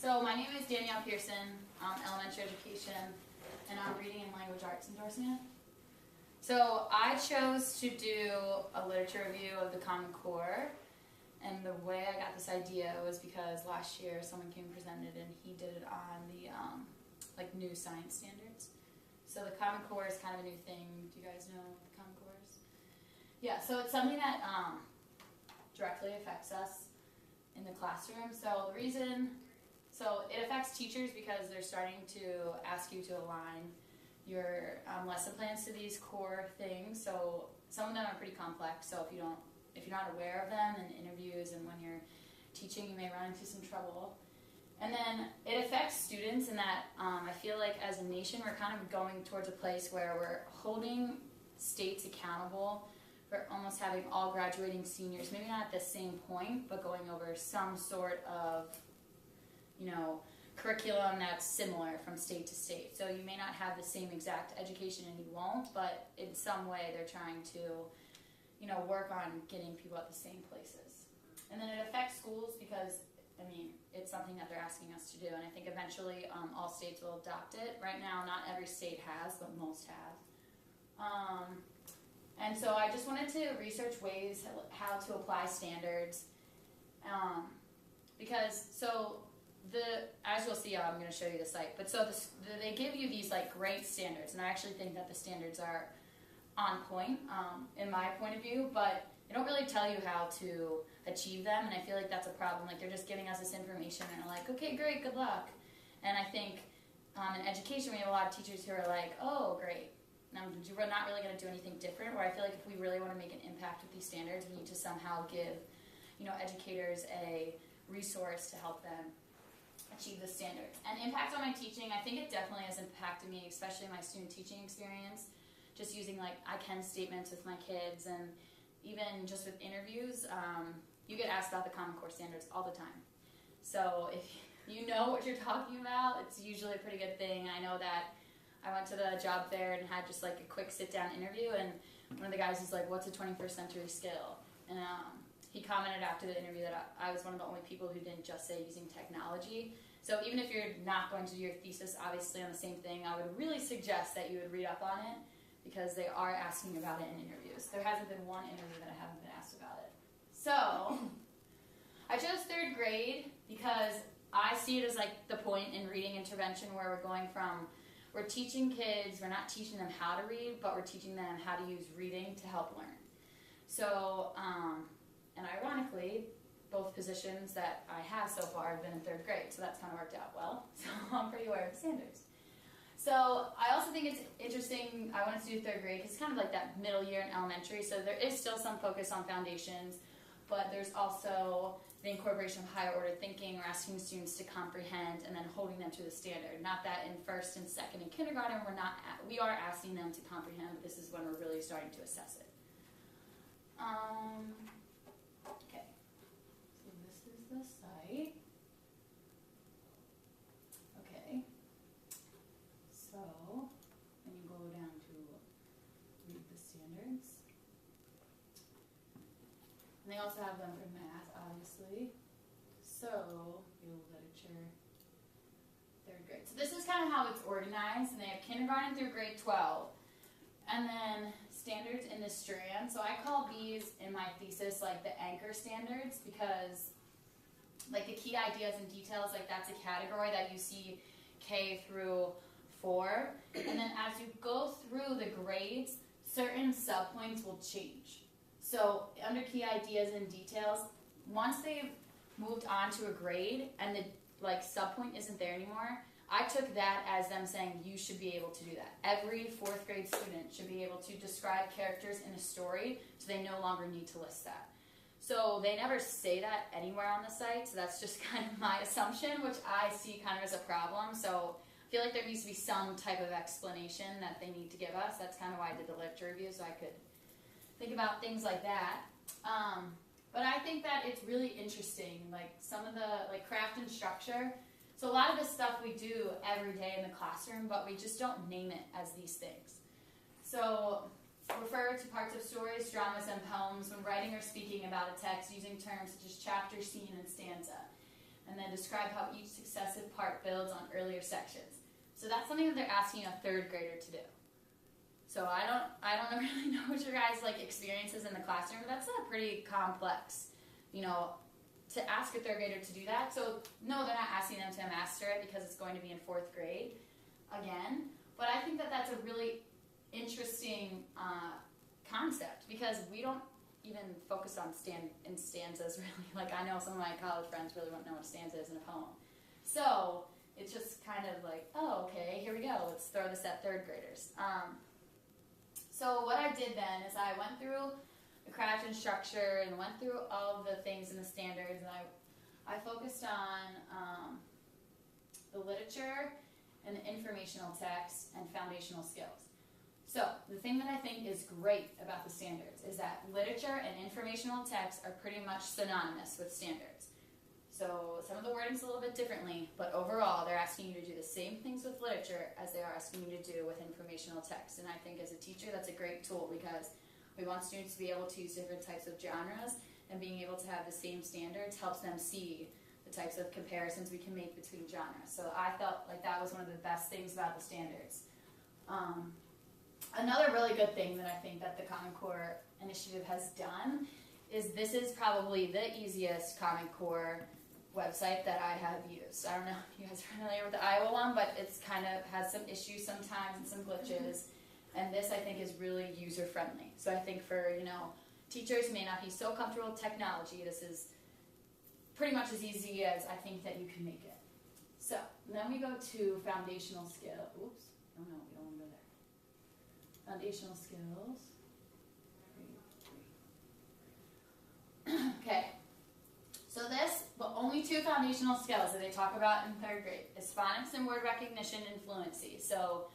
So my name is Danielle Pearson, elementary education, and I'm reading and language arts endorsement. So I chose to do a literature review of the Common Core, and the way I got this idea was because last year someone came and presented and he did it on the new science standards. So the Common Core is kind of a new thing. Do you guys know what the Common Core is? Yeah, so it's something that directly affects us in the classroom. So it affects teachers because they're starting to ask you to align your lesson plans to these core things. So some of them are pretty complex. So if you're not aware of them in interviews and when you're teaching, you may run into some trouble. And then it affects students in that I feel like as a nation we're kind of going towards a place where we're holding states accountable for almost having all graduating seniors, maybe not at the same point, but going over some sort of, curriculum that's similar from state to state. So you may not have the same exact education and you won't, but in some way they're trying to, work on getting people at the same places. And then it affects schools because, it's something that they're asking us to do, and I think eventually all states will adopt it. Right now, not every state has, but most have. And so I just wanted to research ways how to apply standards, as you'll see, I'm going to show you the site, but they give you these great standards, and I actually think that the standards are on point in my point of view, but they don't really tell you how to achieve them, and I feel like that's a problem. They're just giving us this information and they're like, okay, great, good luck. And I think in education we have a lot of teachers who are like, oh, great. Now, we're not really going to do anything different, where I feel like if we really want to make an impact with these standards, we need to somehow give, educators a resource to help them achieve the standards. And impact on my teaching, I think it definitely has impacted me, especially my student teaching experience, just using I can statements with my kids, and even just with interviews, you get asked about the Common Core standards all the time. So if you know what you're talking about, it's usually a pretty good thing. I know that I went to the job fair and had just a quick sit-down interview, and one of the guys is like, what's a 21st century skill? And he commented after the interview that I was one of the only people who didn't just say using technology. So even if you're not going to do your thesis obviously on the same thing, I would really suggest that you would read up on it, because they are asking about it in interviews. There hasn't been one interview that I haven't been asked about it. So I chose third grade because I see it as the point in reading intervention where we're teaching kids, we're not teaching them how to read, but we're teaching them how to use reading to help learn. So, and ironically, both positions that I have so far have been in third grade, so that's kind of worked out well. So I'm pretty aware of the standards. So I also think it's interesting, I wanted to do third grade because it's kind of that middle year in elementary, so there is still some focus on foundations, but there's also the incorporation of higher order thinking, or asking students to comprehend and then holding them to the standard. Not that in first and second and kindergarten we are asking them to comprehend, but this is when we're really starting to assess it. Okay, so this is the site. Okay, so then you go down to read the standards. And they also have them for math, obviously. So, your literature, third grade. So this is kind of how it's organized, and they have kindergarten through grade 12. And then standards in the strand. So I call these in my thesis the anchor standards, because the key ideas and details, that's a category that you see K through 4. And then as you go through the grades, certain subpoints will change. So under key ideas and details, once they've moved on to a grade and the subpoint isn't there anymore, I took that as them saying you should be able to do that. Every 4th grade student should be able to describe characters in a story, so they no longer need to list that. So they never say that anywhere on the site, so that's just kind of my assumption, which I see kind of as a problem. So I feel like there needs to be some type of explanation that they need to give us. That's kind of why I did the literature review, so I could think about things like that. But I think that it's really interesting, some of the craft and structure. So a lot of this stuff we do every day in the classroom, but we just don't name it as these things. So refer to parts of stories, dramas, and poems when writing or speaking about a text using terms such as chapter, scene, and stanza. and then describe how each successive part builds on earlier sections. So that's something that they're asking a third grader to do. So I don't really know what your guys' like experiences in the classroom, but that's not pretty complex, you know, to ask a third grader to do that. So no, they're not asking them to master it because it's going to be in 4th grade again. But I think that that's a really interesting concept, because we don't even focus on stanzas really. Like, I know some of my college friends really won't know what a stanza is in a poem. So it's just kind of like, oh, okay, here we go. Let's throw this at 3rd graders. So what I did then is I went through the craft and structure and went through all the things in the standards, and I focused on the literature and the informational text and foundational skills. So the thing that I think is great about the standards is that literature and informational text are pretty much synonymous with standards. So some of the wording's a little bit differently, but overall they're asking you to do the same things with literature as they are asking you to do with informational text. And I think as a teacher that's a great tool, because we want students to be able to use different types of genres, and being able to have the same standards helps them see the types of comparisons we can make between genres. So I felt like that was one of the best things about the standards. Another really good thing that I think that the Common Core initiative has done is this is probably the easiest Common Core website that I have used. I don't know if you guys are familiar with the Iowa one, but it's kind of has some issues sometimes and some glitches. And this, I think, is really user-friendly. So I think for, you know, teachers who may not be so comfortable with technology, this is pretty much as easy as I think that you can make it. So then we go to foundational skill. Oops. Oh no, we don't want to go there. Foundational skills. Okay. So this, but only 2 foundational skills that they talk about in 3rd grade is phonics and word recognition and fluency. So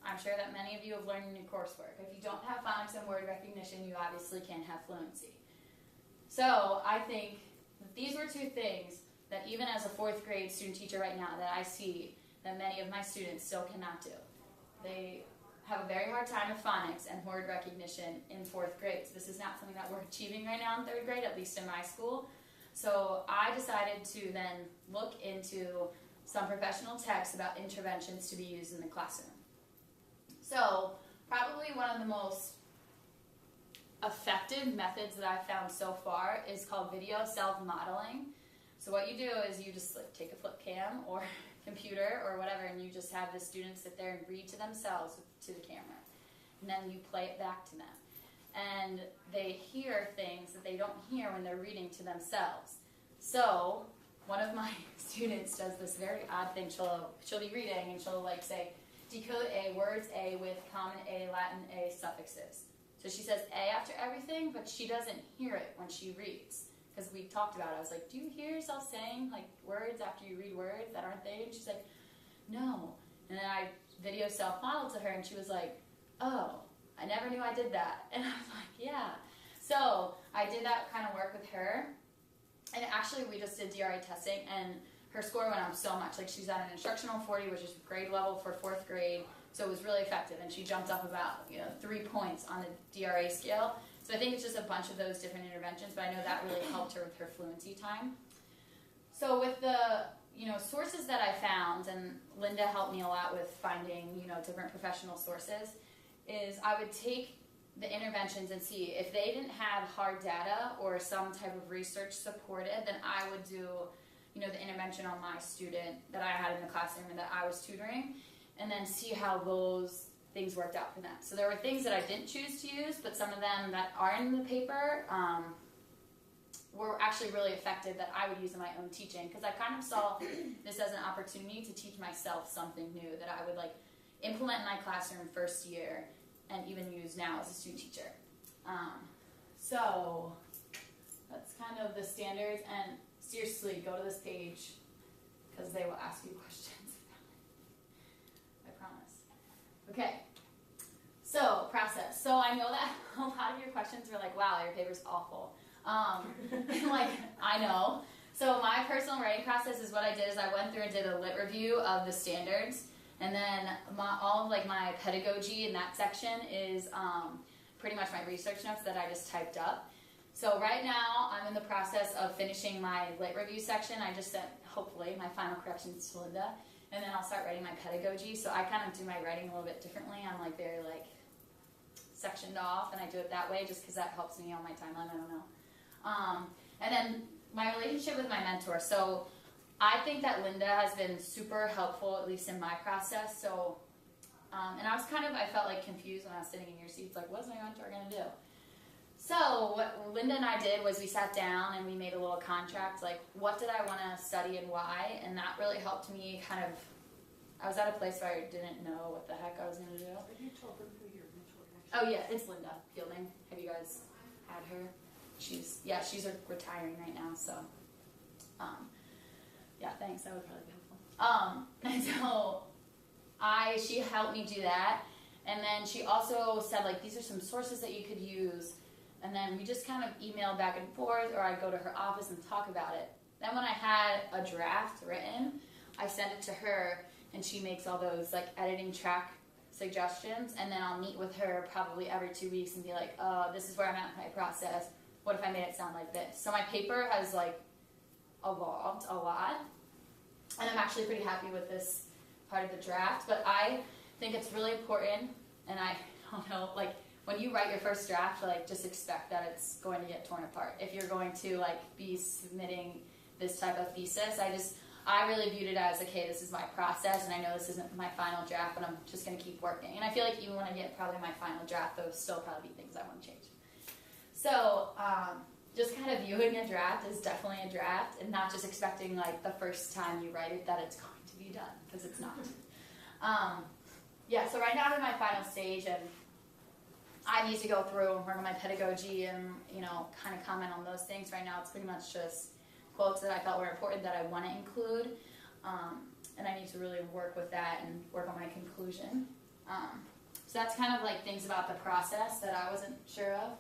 I'm sure that many of you have learned in your coursework. If you don't have phonics and word recognition, you obviously can't have fluency. So I think that these were 2 things that even as a 4th grade student teacher right now that I see that many of my students still cannot do. They have a very hard time with phonics and word recognition in 4th grade. So this is not something that we're achieving right now in 3rd grade, at least in my school. So I decided to then look into some professional texts about interventions to be used in the classroom. So probably one of the most effective methods that I've found so far is called video self-modeling. So what you do is you just like take a flip cam or computer or whatever, and you just have the students sit there and read to themselves to the camera. And then you play it back to them. And they hear things that they don't hear when they're reading to themselves. So one of my students does this very odd thing. She'll be reading and she'll like say, decode A, words A with common A, Latin A suffixes. So she says A after everything, but she doesn't hear it when she reads. Because we talked about it. I was like, do you hear yourself saying like words after you read words that aren't they? And she's like, no. And then I video self-modeled to her and she was like, oh, I never knew I did that. And I was like, yeah. So I did that kind of work with her. And actually we just did DRA testing and her score went up so much. Like she's at an instructional 40, which is grade level for 4th grade. So it was really effective. And she jumped up about 3 points on the DRA scale. So I think it's just a bunch of those different interventions, but I know that really helped her with her fluency time. So with the sources that I found, and Linda helped me a lot with finding different professional sources, is I would take the interventions and see if they didn't have hard data or some type of research supported, then I would do the intervention on my student that I had in the classroom and that I was tutoring, and then see how those things worked out for them. So there were things that I didn't choose to use, but some of them that are in the paper were actually really effective that I would use in my own teaching, because I kind of saw this as an opportunity to teach myself something new that I would like implement in my classroom first year and even use now as a student teacher. So that's kind of the standards, and seriously, go to this page because they will ask you questions. I promise. Okay, so process. So I know that a lot of your questions are like, wow, your paper's awful. Like, I know. So my personal writing process is what I did is I went through and did a lit review of the standards, and then all of like my pedagogy in that section is pretty much my research notes that I just typed up. So right now, I'm in the process of finishing my lit review section. I just sent, hopefully, my final corrections to Linda, and then I'll start writing my pedagogy. So I kind of do my writing a little bit differently. I'm like very like sectioned off, and I do it that way just because that helps me on my timeline. I don't know. And then my relationship with my mentor. So I think that Linda has been super helpful, at least in my process. So, and I was I felt like confused when I was sitting in your seats, like, what's my mentor going to do? So what Linda and I did was we sat down and we made a little contract, like, what did I want to study and why? And that really helped me I was at a place where I didn't know what the heck I was going to do. Have you told them who your mentor is? Oh yeah, it's Linda Fielding. Have you guys had her? She's retiring right now, so, yeah, thanks, that would probably be helpful. And so she helped me do that, and then she also said, like, these are some sources that you could use, and then we just kind of emailed back and forth, or I'd go to her office and talk about it. Then when I had a draft written, I sent it to her, and she makes all those, like, editing track suggestions, and then I'll meet with her probably every 2 weeks and be like, this is where I'm at in my process. What if I made it sound like this? So my paper has, like, evolved a lot, and I'm actually pretty happy with this part of the draft, but I think it's really important, and I don't know, like, when you write your first draft, like, just expect that it's going to get torn apart. If you're going to, like, be submitting this type of thesis, I really viewed it as, okay, this is my process, and I know this isn't my final draft, but I'm just going to keep working. And I feel like even when I get probably my final draft, there'll still probably be things I want to change. So, just kind of viewing a draft is definitely a draft, and not just expecting, like, the first time you write it that it's going to be done, because it's not. Yeah, so right now I'm in my final stage, and I need to go through and work on my pedagogy and, you know, kind of comment on those things. Right now it's pretty much just quotes that I felt were important that I want to include, and I need to really work with that and work on my conclusion. So that's kind of like things about the process that I wasn't sure of.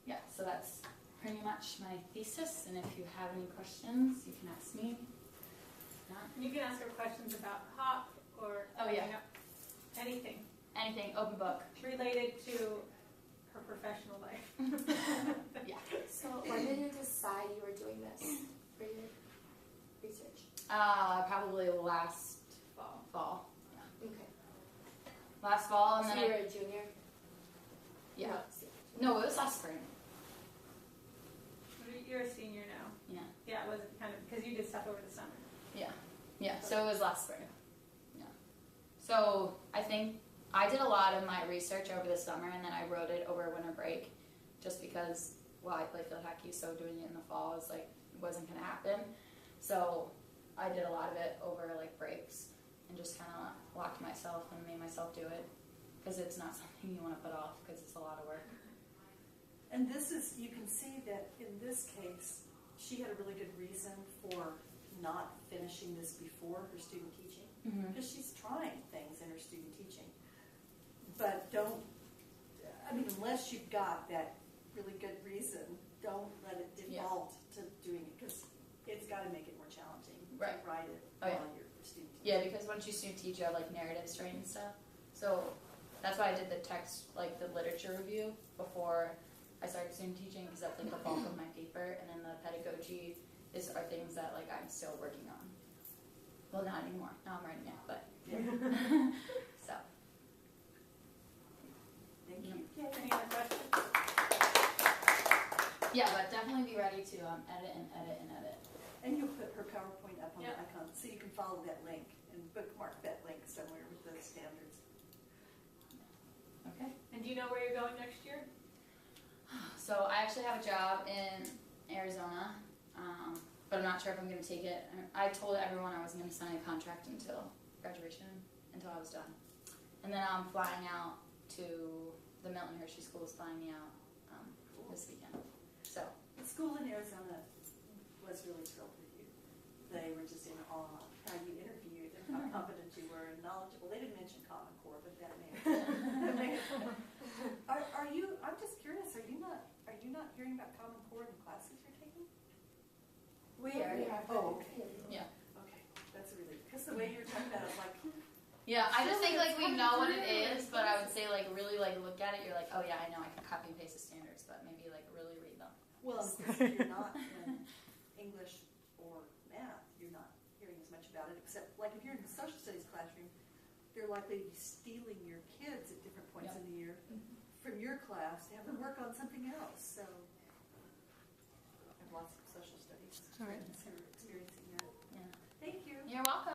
Yeah, so that's pretty much my thesis, and if you have any questions, you can ask me. You can ask her questions about HOP or anything. Anything, open book. Related to her professional life. Yeah. So when did you decide you were doing this for your research? Probably last fall. Yeah. Okay. Last fall, and So then you were a junior? yeah. No, it was last spring. You're a senior now. Yeah. Yeah, it was kind of, because you did stuff over the summer. Yeah, so it was last spring. Yeah. So I think I did a lot of my research over the summer, and then I wrote it over winter break, just because, well, I play field hockey, so doing it in the fall was like, wasn't going to happen. So I did a lot of it over like breaks, and just kind of locked myself and made myself do it, because it's not something you want to put off, because it's a lot of work. And this is, you can see that in this case, she had a really good reason for not finishing this before her student teaching, because she's trying things in her student teaching. But unless you've got that really good reason, don't let it default to doing it, because it's got to make it more challenging to write it while you're student teaching. Yeah, because once you student teach, you have like narrative strain and stuff. So that's why I did the text, like the literature review before I started student teaching, because that's like the bulk of my paper, and then the pedagogy are things that like I'm still working on. Well, not anymore. Now I'm writing it, but so. Thank you. Any other questions? Yeah, but definitely be ready to edit and edit and edit. And you'll put her PowerPoint up on the Yep. icon, so you can follow that link and bookmark that link somewhere with those standards. Okay. And do you know where you're going next year? So I actually have a job in Arizona, but I'm not sure if I'm going to take it. I told everyone I wasn't going to sign a contract until graduation, until I was done. And then I'm flying out to the Milton Hershey School is flying me out this weekend. So The school in Arizona was really thrilled with you. They were just in awe of how you interviewed and how competent you were and knowledgeable. They didn't mention Common Core, but that may have Are you, I'm just curious, are you not hearing about Common Core in the classes you're taking? We are. Oh, okay. yeah. Okay, that's a relief. Because the way you were talking about it, like, Yeah, I just think like we It's know what coming it through. is, but I would say like really like look at it. You're like, oh yeah, I know I can copy and paste the standards, but maybe like really read them. Well, of course, if you're not in English or math, you're not hearing as much about it, except like if you're in a social studies classroom, they're likely to be stealing your kids at different points in the year from your class to have them work on something else. So I have lots of social studies friends who are experiencing that. Yeah. Thank you. You're welcome.